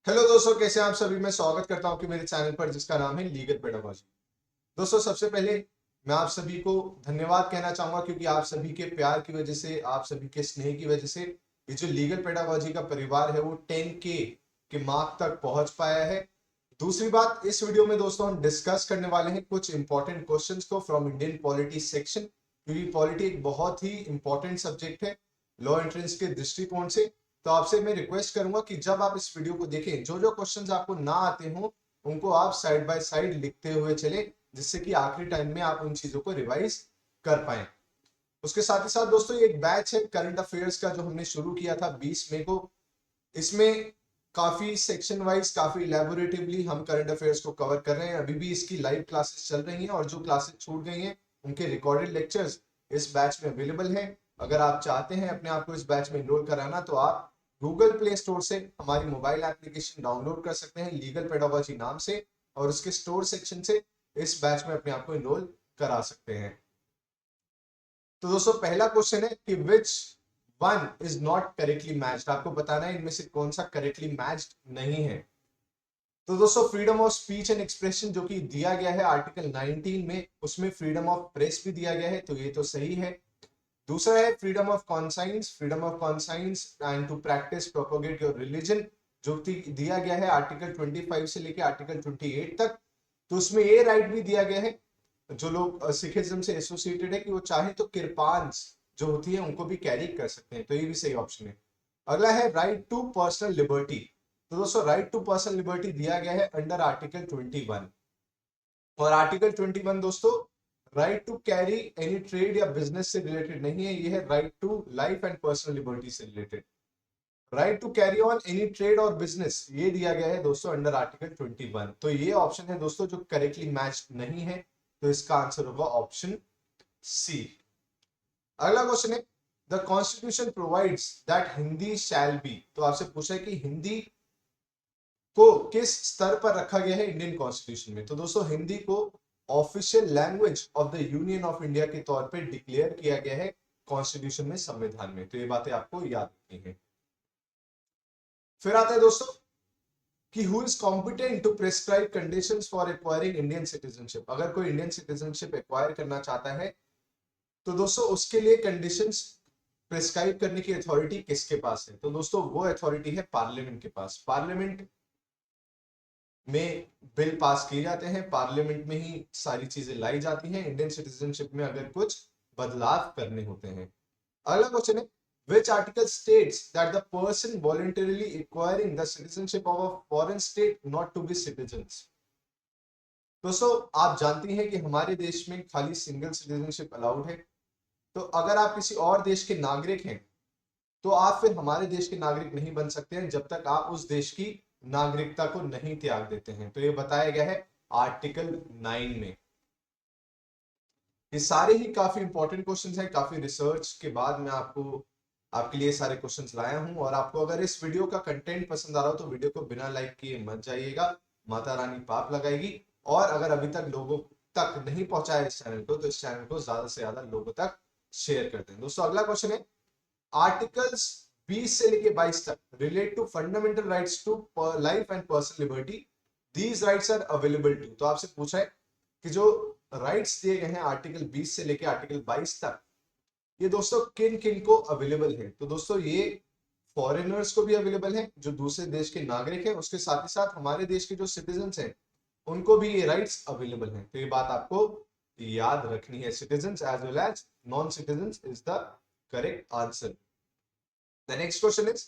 Hello दोस्तों, कैसे हैं आप सभी। मैं स्वागत करता हूं कि मेरे चैनल पर जिसका नाम है लीगल पेडागोजी। दोस्तों, सबसे पहले मैं आप सभी को धन्यवाद कहना चाहूंगा क्योंकि आप सभी के प्यार की वजह से, आप सभी के स्नेह की वजह से ये जो लीगल पेडागोजी का परिवार है वो 10K के मार्क तक पहुंच पाया है। दूसरी बात, इस वीडियो में दोस्तों हम डिस्कस करने वाले हैं कुछ इंपॉर्टेंट क्वेश्चंस को फ्रॉम इंडियन पॉलिटी सेक्शन, क्योंकि पॉलिटी एक बहुत ही इंपॉर्टेंट सब्जेक्ट है लॉ एंट्रेंस के दृष्टिकोण से। तो आपसे मैं रिक्वेस्ट करूंगा कि जब आप इस वीडियो को देखें, जो जो क्वेश्चंस आपको ना आते हो उनको आप साइड बाय साइड लिखते हुए चले, जिससे कि आखिरी टाइम में आप उन चीजों को रिवाइज कर पाए। उसके साथ ही साथ दोस्तों, ये एक बैच है करंट अफेयर्स का जो हमने शुरू किया था 20 मई को। इसमें काफी सेक्शन वाइज, काफी इलेबोरेटिवली हम करंट अफेयर्स को कवर कर रहे हैं। अभी भी इसकी लाइव क्लासेस चल रही हैं और जो क्लासेस छूट गई हैं उनके रिकॉर्डेड लेक्चर्स इस बैच में अवेलेबल हैं। अगर आप चाहते हैं अपने आप को इस बैच में एनरोल कराना तो आप गूगल प्ले स्टोर से हमारी मोबाइल एप्लीकेशन डाउनलोड कर सकते हैं लीगल पेडागोजी नाम से, और उसके स्टोर सेक्शन से इस बैच में अपने आप को एनरोल करा सकते हैं। तो दोस्तों, पहला क्वेश्चन है कि which one is not correctly matched. आपको बताना है इनमें से कौन सा करेक्टली मैच्ड नहीं है। तो दोस्तों, freedom of speech and expression जो कि दिया गया है आर्टिकल 19 में, उसमें फ्रीडम ऑफ प्रेस भी दिया गया है, तो ये तो सही है। दूसरा है freedom of conscience and to practise propagate your religion, जो कि दिया गया है आर्टिकल 25 से लेके आर्टिकल 28 तक। तो उसमें ये राइट भी दिया गया है जो लोग सिखिज्म से एसोसिएटेड है कि वो चाहे तो किरपान जो होती है उनको भी कैरी कर सकते हैं, तो ये भी सही ऑप्शन है। अगला है राइट टू पर्सनल लिबर्टी। तो दोस्तों, राइट टू पर्सनल लिबर्टी दिया गया है अंडर आर्टिकल 21, और आर्टिकल 21 दोस्तों right to carry any trade या बिजनेस से रिलेटेड नहीं है, ये है right to life and personal liberty से related. Right to carry on any trade और बिजनेस ये दिया गया है दोस्तों अंडर आर्टिकल 21। तो ये ऑप्शन है दोस्तों जो करेक्टली मैच नहीं है, तो इसका आंसर होगा ऑप्शन सी। अगला क्वेश्चन है the constitution provides that Hindi shall be. तो आपसे पूछा है कि हिंदी को किस स्तर पर रखा गया है इंडियन कॉन्स्टिट्यूशन में। तो दोस्तों, हिंदी को official language of the union of India के तौर पे डिक्लेयर किया गया है कॉन्स्टिट्यूशन में, संविधान में। तो ये बातें आपको याद रखनी है। फिर आता है दोस्तों कि who is competent to prescribe conditions for acquiring Indian citizenship. अगर कोई इंडियन सिटीजनशिप एक्वायर करना चाहता है तो दोस्तों उसके लिए कंडीशंस प्रिस्क्राइब करने की अथॉरिटी किसके पास है। तो दोस्तों वो अथॉरिटी है पार्लियामेंट के पास। पार्लियामेंट में बिल पास किए जाते हैं, पार्लियामेंट में ही सारी चीजें लाई जाती हैं इंडियन सिटीजनशिप में अगर कुछ बदलाव करने होते हैं। अगला क्वेश्चन है which article states that the person voluntarily acquiring the citizenship of a foreign state not to be citizens। दोस्तों, आप जानती हैं कि हमारे देश में खाली सिंगल सिटीजनशिप अलाउड है। तो अगर आप किसी और देश के नागरिक हैं तो आप फिर हमारे देश के नागरिक नहीं बन सकते हैं जब तक आप उस देश की नागरिकता को नहीं त्याग देते हैं। तो ये बताया गया है आर्टिकल 9 में। ये सारे ही काफी इंपॉर्टेंट क्वेश्चंस हैं। काफी रिसर्च के बाद मैं आपके लिए सारे क्वेश्चंस लाया हूं। और आपको अगर इस वीडियो का कंटेंट पसंद आ रहा हो तो वीडियो को बिना लाइक किए मत जाइएगा, माता रानी पाप लगाएगी। और अगर अभी तक लोगों तक नहीं पहुंचाया इस चैनल को तो इस चैनल को ज्यादा से ज्यादा लोगों तक शेयर करते हैं। दोस्तों, अगला क्वेश्चन है आर्टिकल्स 20 से लेके 22 तक relate to fundamental rights to life and personal liberty. These rights are available to. तो आपसे पूछा है कि जो राइट्स दिए गए हैं आर्टिकल 20 से लेके आर्टिकल 22 तक, ये दोस्तों किन किन को अवेलेबल है। तो दोस्तों, ये फॉरेनर्स को भी अवेलेबल है जो दूसरे देश के नागरिक हैं, उसके साथ ही साथ हमारे देश के जो सिटीजन हैं उनको भी ये राइट्स अवेलेबल हैं। तो ये बात आपको याद रखनी है। Citizen as well as non citizen is the correct answer. The next question is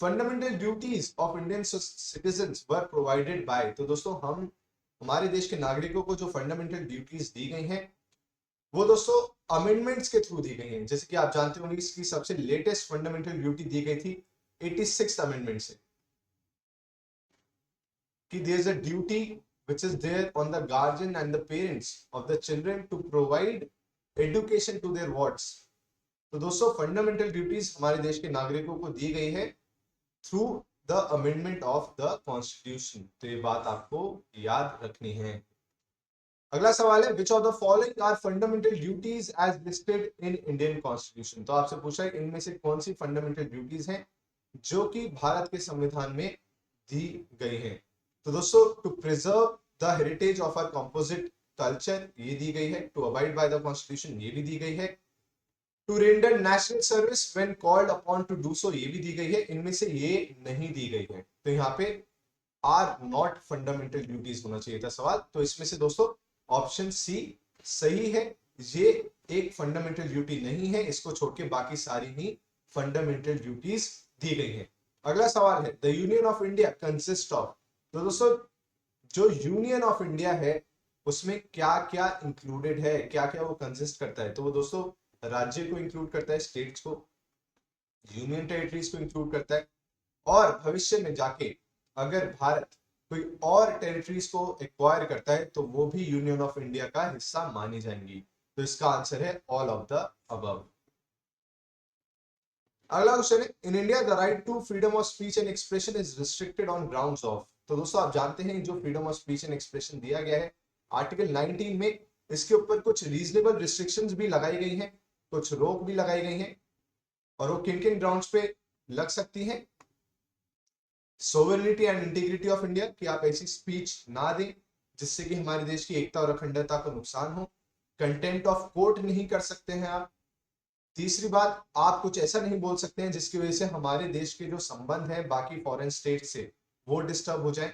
fundamental duties of Indian citizens were provided by। तो दोस्तों, हमारे देश के नागरिकों को जो फंडामेंटल ड्यूटीज दी गई हैं वो दोस्तों अमेंडमेंट्स के थ्रू दी गई हैं। जैसे कि आप जानते होंगे इसकी सबसे लेटेस्ट फंडामेंटल ड्यूटी दी गई थी 86th अमेंडमेंट से, कि there is a duty which is there on the guardian and the parents of the children to provide education to their wards। तो दोस्तों, फंडामेंटल ड्यूटीज हमारे देश के नागरिकों को दी गई है through the amendment of the constitution. तो ये बात आपको याद रखनी है। अगला सवाल है which of the following are fundamental duties as listed in Indian constitution. तो आपसे पूछा है इनमें से कौन सी फंडामेंटल ड्यूटीज हैं जो कि भारत के संविधान में दी गई हैं। तो दोस्तों to preserve the heritage of our composite culture ये दी गई है, to abide by the constitution ये भी दी गई है, to render national service when called upon to do so ये भी दी गई है। इनमें से ये नहीं दी गई है, तो यहाँ पे आर नॉट फंडामेंटल ड्यूटीज होना चाहिए था सवाल। तो इसमें से दोस्तों ऑप्शन सी सही है, ये एक फंडामेंटल ड्यूटी नहीं है, इसको छोड़ के बाकी सारी ही फंडामेंटल ड्यूटीज दी गई हैं। अगला सवाल है the union of India consist of. तो दोस्तों जो यूनियन ऑफ इंडिया है उसमें क्या क्या इंक्लूडेड है, क्या क्या वो कंसिस्ट करता है। तो वो दोस्तों राज्य को इंक्लूड करता है, स्टेट्स को, यूनियन टेरिटरीज को इंक्लूड करता है, और भविष्य में जाके अगर भारत कोई और टेरिटरीज को एक्वायर करता है तो वो भी यूनियन ऑफ इंडिया का हिस्सा मानी जाएंगी। तो इसका आंसर है ऑल ऑफ द अबव। अगला क्वेश्चन है in India the right to freedom of speech and expression is restricted on grounds of. तो दोस्तों आप जानते हैं जो freedom of speech and expression दिया गया है आर्टिकल 19 में, इसके ऊपर कुछ रीजनेबल रिस्ट्रिक्शंस भी लगाई गई हैं, कुछ रोक भी लगाई गई हैं, और वो किन किन ग्राउंड्स पे लग सकती हैं। Sovereignty and integrity of India, कि आप ऐसी स्पीच ना दें जिससे कि हमारे देश की एकता और अखंडता को नुकसान हो। कंटेंट ऑफ कोर्ट नहीं कर सकते हैं आप। तीसरी बात, आप कुछ ऐसा नहीं बोल सकते हैं जिसकी वजह से हमारे देश के जो संबंध है बाकी फॉरेन स्टेट से वो डिस्टर्ब हो जाए।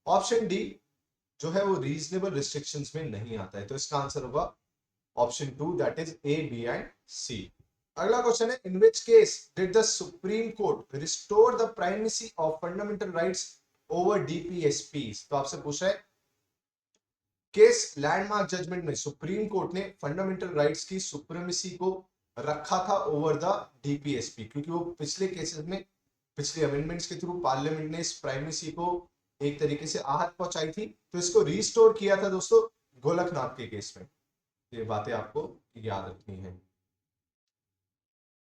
ऑप्शन डी जो है वो रीजनेबल रिस्ट्रिक्शंस में नहीं आता है, तो इसका आंसर होगा option 2 that is A, B and C. अगला क्वेश्चन है in which case did the supreme court restore the primacy of fundamental rights over DPSPs. तो आपसे पूछा है किस लैंडमार्क जजमेंट में सुप्रीम कोर्ट ने फंडामेंटल राइट्स की सुप्रीमेसी को रखा था ओवर द डीपीएसपी, क्योंकि वो पिछले केसेस में पिछले अमेंडमेंट्स के थ्रू पार्लियामेंट ने इस प्राइमेसी को एक तरीके से आहत पहुंचाई थी, तो इसको रिस्टोर किया था दोस्तों गोलकनाथ के केस में। ये बातें आपको याद रखनी है।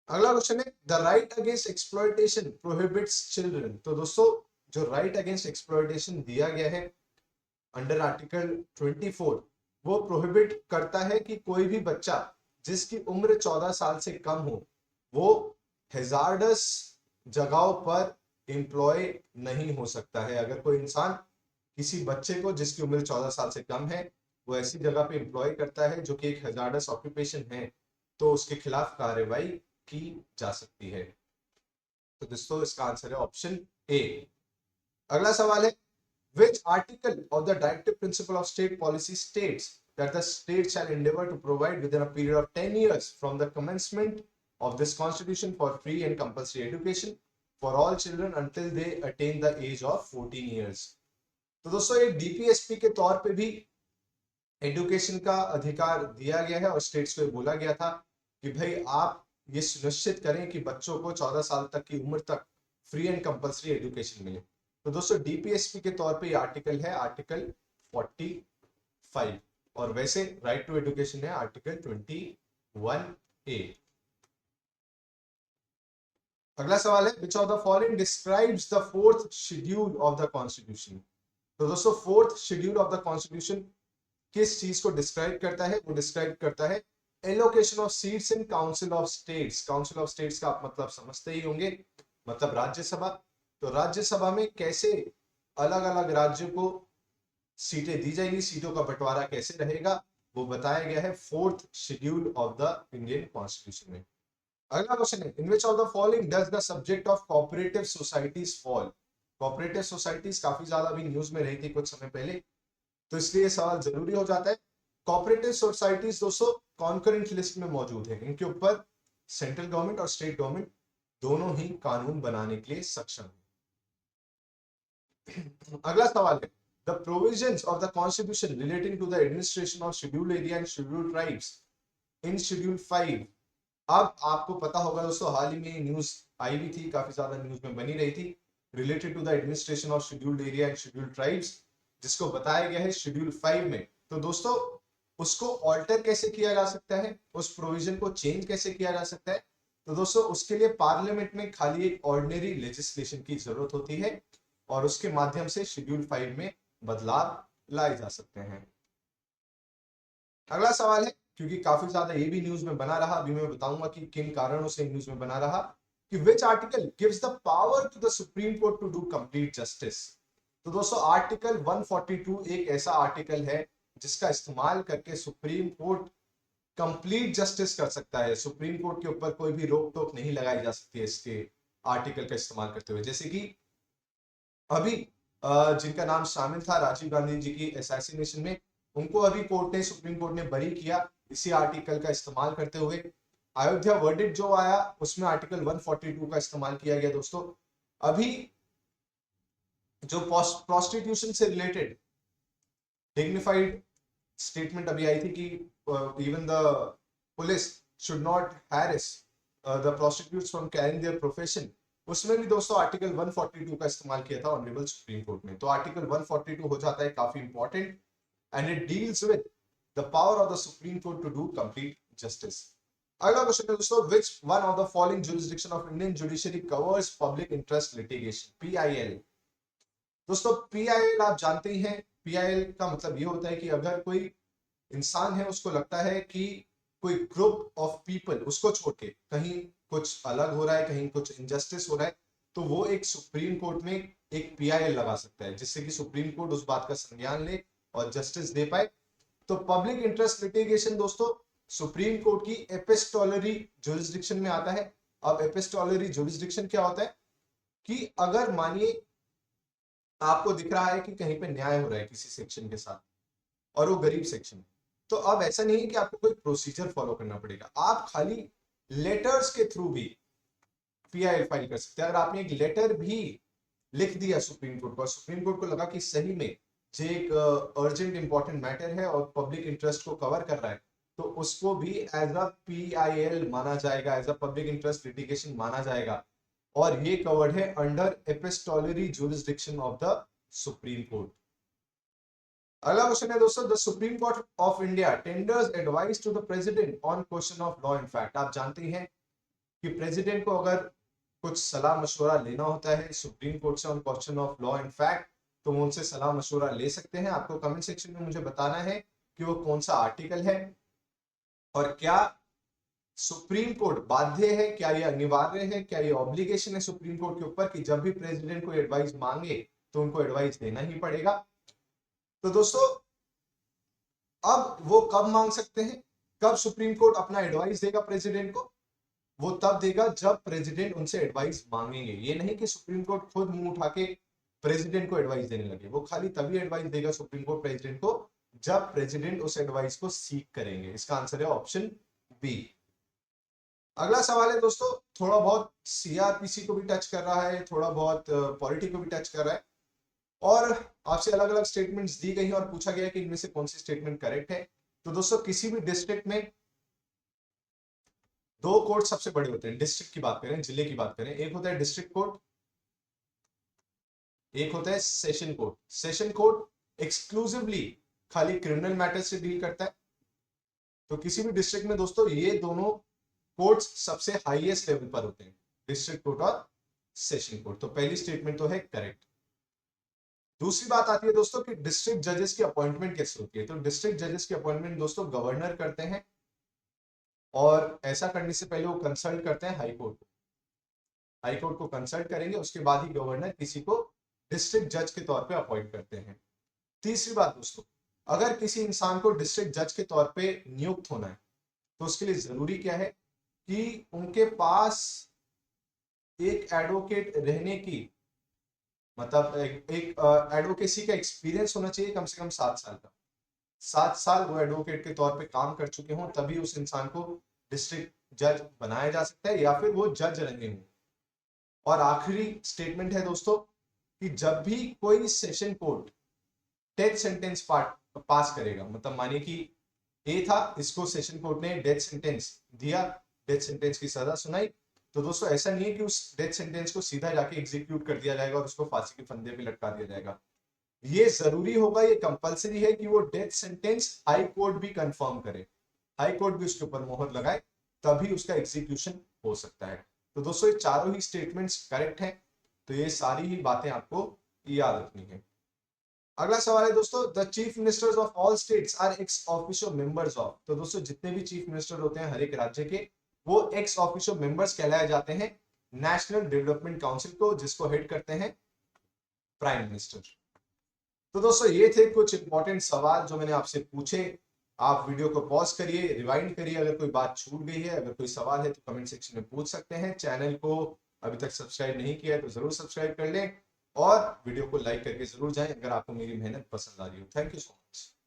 अगला क्वेश्चन है the right against exploitation prohibits children. तो दोस्तों जो राइट अगेंस्ट एक्सप्लॉयटेशन दिया गया है अंडर आर्टिकल 24 वो प्रोहिबिट करता है कि कोई भी बच्चा जिसकी उम्र 14 साल से कम हो वो हैजार्डस जगहों पर एम्प्लॉय नहीं हो सकता है। अगर कोई इंसान किसी बच्चे को जिसकी उम्र 14 साल से कम है वो ऐसी जगह पे एम्प्लॉय करता है जो कि एक हैजार्डस ऑक्यूपेशन है, तो उसके खिलाफ कार्रवाई की जा सकती है। तो दोस्तों इसका आंसर है ऑप्शन ए। अगला सवाल है which article of the directive principle of state policy states that the state shall endeavor to provide within a period of 10 years from the commencement of this constitution for free and compulsory education for all children until they attain the age of 14 years। तो दोस्तों एक DPSP के तौर पे भी education का अधिकार दिया गया है और स्टेट्स को बोला गया था कि भाई आप ये सुनिश्चित करें कि बच्चों को 14 साल तक की उम्र तक फ्री एंड कंपल्सरी एजुकेशन मिले। तो दोस्तों डीपीएसपी के तौर पे ये आर्टिकल है आर्टिकल 45, और वैसे राइट टू एजुकेशन है आर्टिकल 21A। अगला सवाल है which of the following describes the fourth schedule of the constitution. तो दोस्तों fourth schedule of the constitution किस चीज को डिस्क्राइब करता है, वो डिस्क्राइब करता है allocation of seats in council of states. Council of states का आप मतलब समझते ही होंगे, मतलब राज्यसभा। तो राज्यसभा में कैसे अलग अलग राज्यों को सीटें दी जाएंगी, सीटों का बंटवारा कैसे रहेगा, वो बताया गया है fourth schedule of the Indian constitution में। अगला क्वेश्चन है in which of the following does the subject of cooperative societies fall. Cooperative societies काफी ज्यादा भी न्यूज में रही थी कुछ समय पहले, तो इसलिए सवाल जरूरी हो जाता है। कोऑपरेटिव सोसाइटीज दोस्तों कॉन्करेंट लिस्ट में मौजूद है, इनके ऊपर सेंट्रल गवर्नमेंट और स्टेट गवर्नमेंट दोनों ही कानून बनाने के लिए सक्षम है। अगला सवाल है the provisions of the constitution relating to the administration of scheduled area and scheduled tribes in schedule 5। अब आपको पता होगा दोस्तों हाल ही में न्यूज आई भी थी, काफी ज्यादा न्यूज में बनी रही थी related to the administration of scheduled area and scheduled tribes, जिसको बताया गया है शेड्यूल 5 में। तो दोस्तों उसको ऑल्टर कैसे किया जा सकता है, उस प्रोविजन को चेंज कैसे किया जा सकता है। तो दोस्तों उसके लिए पार्लियामेंट में खाली एक ऑर्डिनरी लेजिस्लेशन की जरूरत होती है और उसके माध्यम से शेड्यूल 5 में बदलाव लाए जा सकते हैं। अगला सवाल है क्योंकि काफी ज्यादा ये भी न्यूज में बना रहा, अभी मैं बताऊंगा कि किन कारणों से न्यूज में बना रहा। कि which article gives the power to the supreme Court to do complete justice. तो दोस्तों आर्टिकल 142 एक ऐसा आर्टिकल है जिसका इस्तेमाल करके सुप्रीम कोर्ट कंप्लीट जस्टिस कर सकता है। सुप्रीम कोर्ट के ऊपर कोई भी रोक टोक नहीं लगाई जा सकती है इसके आर्टिकल का इस्तेमाल करते हुए। जैसे कि अभी जिनका नाम शामिल था राजीव गांधी जी की असैसिनेशन में, उनको अभी कोर्ट ने, सुप्रीम कोर्ट ने बरी किया इसी आर्टिकल का इस्तेमाल करते हुए। अयोध्या वर्डिक्ट जो आया उसमें आर्टिकल 142 का इस्तेमाल किया गया। दोस्तों अभी जो प्रोस्टिट्यूशन से रिलेटेड डिग्निफाइड स्टेटमेंट अभी आई थी कि even the police should not harass the prostitutes from carrying their profession, उसमें भी दोस्तों आर्टिकल 142 का इस्तेमाल किया था ऑनरेबल सुप्रीम कोर्ट ने। तो आर्टिकल 142 हो जाता है काफी important and it deals with the power of the supreme Court to do complete justice. अगला क्वेश्चन है दोस्तों, which one of the following jurisdiction of Indian judiciary covers public interest litigation? PIL। दोस्तों PIL आप जानते ही हैं, PIL का मतलब ये होता है कि अगर कोई इंसान है उसको लगता है कि कोई ग्रुप ऑफ पीपल उसको छोड़ के कहीं कुछ अलग हो रहा है, कहीं कुछ इनजस्टिस हो रहा है, तो वो एक सुप्रीम कोर्ट में एक PIL लगा सकता है जिससे कि सुप्रीम कोर्ट उस बात का संज्ञान ले और जस्टिस दे पाए। तो पब्लिक इंटरेस्ट लिटिगेशन दोस्तों सुप्रीम कोर्ट की एपिस्टोलरी जुरिस्डिक्शन में आता है। अब एपिस्टोलरी जुरिस्डिक्शन क्या होता है कि अगर मानिए आपको दिख रहा है कि कहीं पे न्याय हो रहा है किसी सेक्शन के साथ और वो गरीब सेक्शन है, तो अब ऐसा नहीं है कि आपको कोई प्रोसीजर फॉलो करना पड़ेगा, आप खाली लेटर्स के थ्रू भी PIL फाइल कर सकते हैं। अगर आपने एक लेटर भी लिख दिया सुप्रीम कोर्ट को, सुप्रीम कोर्ट को लगा कि सही में जो एक अर्जेंट इंपॉर्टेंट मैटर है और पब्लिक इंटरेस्ट को कवर कर रहा है, तो उसको भी एज अ PIL माना जाएगा, as a public interest litigation माना जाएगा और ये कवर्ड है under epistolary jurisdiction of the supreme Court. अगला क्वेश्चन है दोस्तों, the supreme Court of India tenders advice to the president on question of law and fact. आप जानते हैं कि प्रेसिडेंट को अगर कुछ सलाह मशवरा लेना होता है सुप्रीम कोर्ट से on question of law and fact, तो वो उनसे सलाह मशवरा ले सकते हैं। आपको कमेंट सेक्शन में मुझे बताना है कि वो कौन सा आर्टिकल है और क्या सुप्रीम कोर्ट बाध्य है, क्या ये अनिवार्य है, क्या ये ऑब्लिगेशन है सुप्रीम कोर्ट के ऊपर कि जब भी प्रेसिडेंट को एडवाइस मांगे तो उनको एडवाइस देना ही पड़ेगा। तो दोस्तों अब वो कब मांग सकते हैं, कब सुप्रीम कोर्ट अपना एडवाइस देगा प्रेसिडेंट को? वो तब देगा जब प्रेसिडेंट उनसे एडवाइस मांगेंगे। ये नहीं कि सुप्रीम कोर्ट खुद मुंह उठा के प्रेसिडेंट को एडवाइस देने लगे, वो खाली तभी एडवाइस देगा सुप्रीम कोर्ट प्रेसिडेंट को जब प्रेसिडेंट उस एडवाइस को सीक करेंगे। इसका आंसर है ऑप्शन बी। अगला सवाल है दोस्तों, थोड़ा बहुत CRPC को भी टच कर रहा है, थोड़ा बहुत पॉलिटी को भी टच कर रहा है और आपसे अलग अलग स्टेटमेंट्स दी गई हैं और पूछा गया है कि इनमें से कौन सी स्टेटमेंट करेक्ट है। तो दोस्तों किसी भी डिस्ट्रिक्ट में दो कोर्ट सबसे बड़े होते हैं। डिस्ट्रिक्ट की बात करें, जिले की बात करें, एक होता है डिस्ट्रिक्ट कोर्ट, एक होता है session court. Session court exclusively खाली क्रिमिनल मैटर से डील करता है। तो किसी भी डिस्ट्रिक्ट में दोस्तों ये दोनों कोर्ट्स सबसे हाईएस्ट लेवल पर होते हैं, डिस्ट्रिक्ट कोर्ट और सेशन कोर्ट। तो पहली स्टेटमेंट तो है करेक्ट। दूसरी बात आती है दोस्तों कि डिस्ट्रिक्ट जजेस की अपॉइंटमेंट कैसे होती है। तो डिस्ट्रिक्ट जजेस की अपॉइंटमेंट दोस्तों गवर्नर करते हैं और ऐसा करने से पहले वो कंसल्ट करते हैं हाईकोर्ट को। हाईकोर्ट को कंसल्ट करेंगे, उसके बाद ही गवर्नर किसी को डिस्ट्रिक्ट जज के तौर पे अपॉइंट करते हैं। तीसरी बात दोस्तों, अगर किसी इंसान को डिस्ट्रिक्ट जज के तौर पे नियुक्त होना है तो उसके लिए जरूरी क्या है कि उनके पास एक एडवोकेट रहने की, मतलब एक एडवोकेसी का एक्सपीरियंस होना चाहिए कम से कम 7 साल का। 7 साल वो एडवोकेट के तौर पे काम कर चुके हों, तभी उस इंसान को डिस्ट्रिक्ट जज बनाया जा सकता है या फिर वो जज रहे हों। और आखिरी स्टेटमेंट है दोस्तों कि जब भी कोई सेशन कोर्ट डेथ सेंटेंस पास करेगा, मतलब मानिए कि ए था, इसको सेशन कोर्ट ने डेथ सेंटेंस दिया, डेथ सेंटेंस की सजा सुनाई, तो दोस्तों ऐसा नहीं है कि उस डेथ सेंटेंस को सीधा जाके एग्जीक्यूट कर दिया जाएगा और उसको फांसी के फंदे पे लटका दिया जाएगा। ये जरूरी होगा, ये कंपलसरी है कि वो डेथ सेंटेंस हाई कोर्ट भी कंफर्म करे, हाई कोर्ट भी उसके ऊपर मोहर लगाए, तभी उसका एग्जीक्यूशन हो सकता है। तो दोस्तों ये चारों ही स्टेटमेंट्स करेक्ट हैं, तो ये सारी ही बातें आपको याद रखनी है। अगला सवाल है दोस्तों, the chief ministers of all states are ex officio members of. तो दोस्तों जितने भी चीफ मिनिस्टर होते हैं हर एक राज्य के, वो एक्स ऑफिशियो मेंबर्स कहलाए जाते हैं नेशनल डेवलपमेंट काउंसिल को, जिसको हेड करते हैं प्राइम मिनिस्टर। तो दोस्तों ये थे कुछ इंपॉर्टेंट सवाल जो मैंने आपसे पूछे। आप वीडियो को पॉज करिए, रिवाइंड करिए, अगर कोई बात छूट गई है, अगर कोई सवाल है तो कमेंट सेक्शन में पूछ सकते हैं। चैनल को अभी तक सब्सक्राइब नहीं किया है तो जरूर सब्सक्राइब कर लें और वीडियो को लाइक करके जरूर जाएं अगर आपको मेरी मेहनत पसंद आ रही हो। Thank you so much.